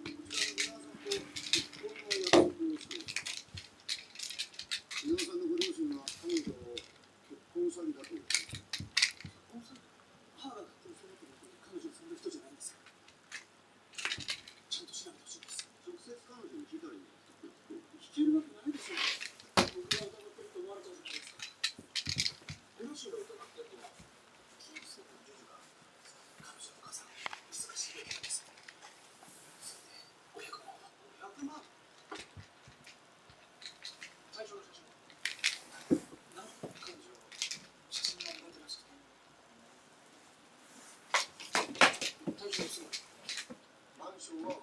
井上さんのご両親は彼女を結婚詐欺だと言っています。結婚詐欺？母が勝手にそう思っている彼女はそんな人じゃないんです。ちゃんと調べてほしいです。直接彼女に聞いたらいいんですか？聞けるわけないでしょう。僕が疑ってると思われたじゃないですか。ご両親が疑ってるのは金銭の授受が彼女のお母さん難しいべきなんです。それで500万。500万？最初の写真。なんで彼女写真が苦手らしくて。最初の妻。マンションは